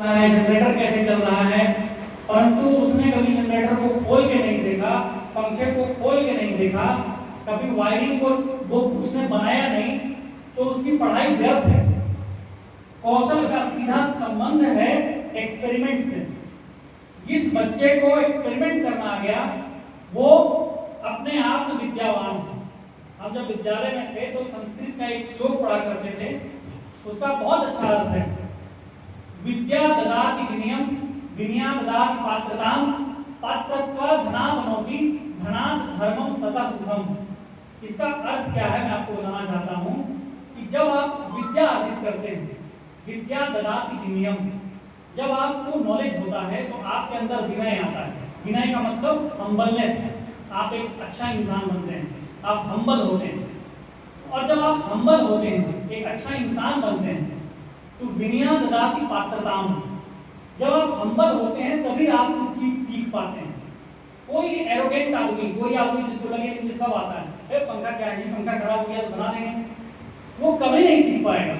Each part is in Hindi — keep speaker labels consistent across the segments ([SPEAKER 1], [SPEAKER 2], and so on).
[SPEAKER 1] जनरेटर कैसे चल रहा है, परंतु उसने कभी जनरेटर को खोल के नहीं देखा, पंखे को खोल के नहीं देखा, कभी वायरिंग को वो उसने बनाया नहीं, तो उसकी पढ़ाई व्यर्थ है। कौशल का सीधा संबंध है एक्सपेरिमेंट से। जिस बच्चे को एक्सपेरिमेंट करना आ गया वो अपने आप में विद्यावान है। हम जब विद्यालय में थे तो संस्कृत का एक श्लोक पढ़ा करते थे, उसका बहुत अच्छा अर्थ है। विद्या ददाति विनयम विनया ददाति पात्रताम पात्रत्वा धना बनोति धनात् धर्मम तथा सुखम। इसका अर्थ क्या है मैं आपको बताना चाहता हूं कि जब आप विद्या अर्जित करते हैं, विद्या ददाति विनयम, जब आपको नॉलेज होता है तो आपके अंदर विनय आता है। विनय का मतलब हम्बलनेस, आप एक अच्छा इंसान बनते हैं, आप हम्बल होते हैं। और जब आप हम्बल होते हैं, एक अच्छा इंसान बनते हैं, तो विनया ददाति पात्रताम, जब आप हम्बल होते हैं तभी आप कुछ चीज सीख पाते हैं। कोई एरोगेंट आदमी, कोई आदमी जिसको लगे मुझे सब आता है, पंखा क्या है, पंखा खराब हो गया तो बना देंगे, वो कभी नहीं सीख पाएगा।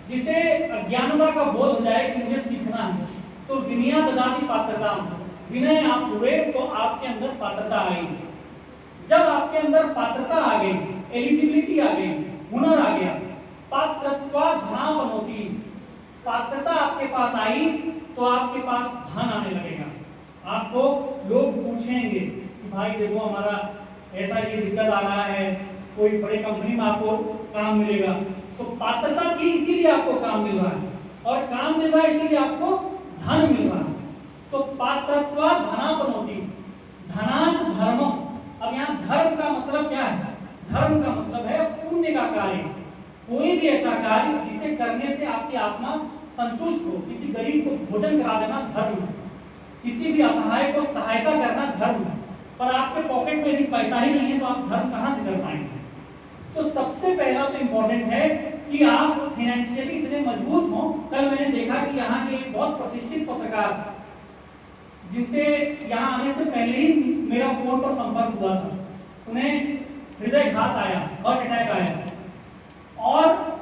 [SPEAKER 1] जिसे अज्ञानता का बोध हो जाए कि मुझे सीखना है, तो विनया ददाति पात्रताम, विनय आप हुए तो आपके अंदर पात्रता आएगी। जब आपके अंदर पात्रता आ गई, एलिजिबिलिटी आ गई, हुनर आ गया, पात्रत्वा धना बनोति, पात्रता आपके पास आई तो आपके पास धन आने लगेगा। आपको लोग पूछेंगे कि भाई देखो हमारा ऐसा ये दिक्कत आ रहा है, कोई बड़ी कंपनी में आपको काम मिलेगा, तो पात्रता की इसीलिए आपको काम मिल रहा है, और काम मिल रहा है इसीलिए आपको धन मिल रहा है। तो पात्रत्वा धना बनोति धनात् धर्मम। अब यहाँ धर्म का मतलब क्या है? धर्म का मतलब है पुण्य का कार्य, कोई भी ऐसा कार्य जिसे करने से आपकी आत्मा संतुष्ट हो। किसी गरीब को भोजन करा देना धर्म है, किसी भी असहाय को सहायता करना धर्म है। पर आपके पॉकेट में यदि पैसा ही नहीं है तो आप धर्म कहाँ से कर पाएंगे? तो सबसे पहला तो इम्पोर्टेंट है कि आप फाइनेंशियली इतने मजबूत हों। कल मैंने देखा कि यहाँ के एक बहुत प्रतिष्ठित पत्रकार, जिनसे यहाँ आने से पहले ही मेरा फोन पर संपर्क हुआ था, उन्हें हृदयघात आया, हार्ट अटैक आया, और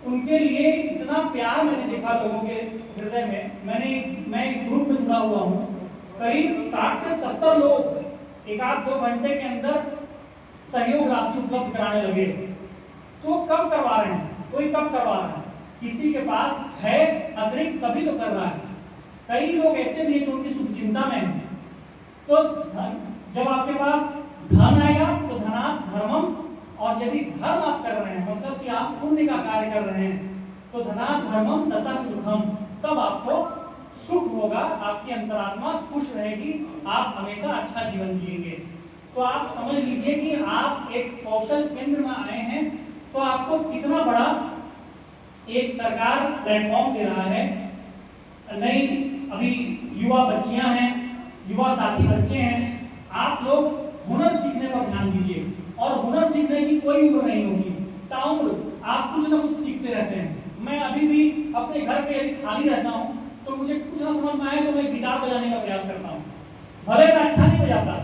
[SPEAKER 1] उनके लिए इतना प्यार मैंने देखा लोगों के हृदय में। मैं एक ग्रुप में जुड़ा हुआ हूँ, करीब 60 से 70 लोग एक आध 2 घंटे के अंदर सहयोग राशि उपलब्ध कराने लगे। तो कब करवा रहे हैं? कोई कब करवा रहा है? किसी के पास है अतिरिक्त तभी तो कर रहा है। कई लोग ऐसे भी हैं जो उनकी शुभचिंता में हैं। तो जब आपके पास धन आएगा तो धनात् धर्मम, और यदि धर्म आप कर रहे हैं मतलब कि आप पुण्य का कार्य कर रहे हैं, तो धनात् धर्मम तथा सुखम, तब आपको सुख होगा, आपकी अंतरात्मा खुश रहेगी, आप हमेशा अच्छा जीवन जिएंगे। तो आप समझ लीजिए कि आप एक कौशल केंद्र में आए हैं, तो आपको कितना बड़ा एक सरकार प्लेटफॉर्म दे रहा है। नई अभी युवा बच्चियां हैं, युवा साथी बच्चे हैं, आप लोग हुनर सीखने पर ध्यान दीजिए। और हुनर सीखने की कोई उम्र नहीं होगी, ताउम्र आप कुछ ना कुछ सीखते रहते हैं। मैं अभी भी अपने घर पे यदि खाली रहता हूँ तो मुझे कुछ ना समझ में आए तो मैं गिटार बजाने का प्रयास करता हूँ। भले मैं अच्छा नहीं बजाता,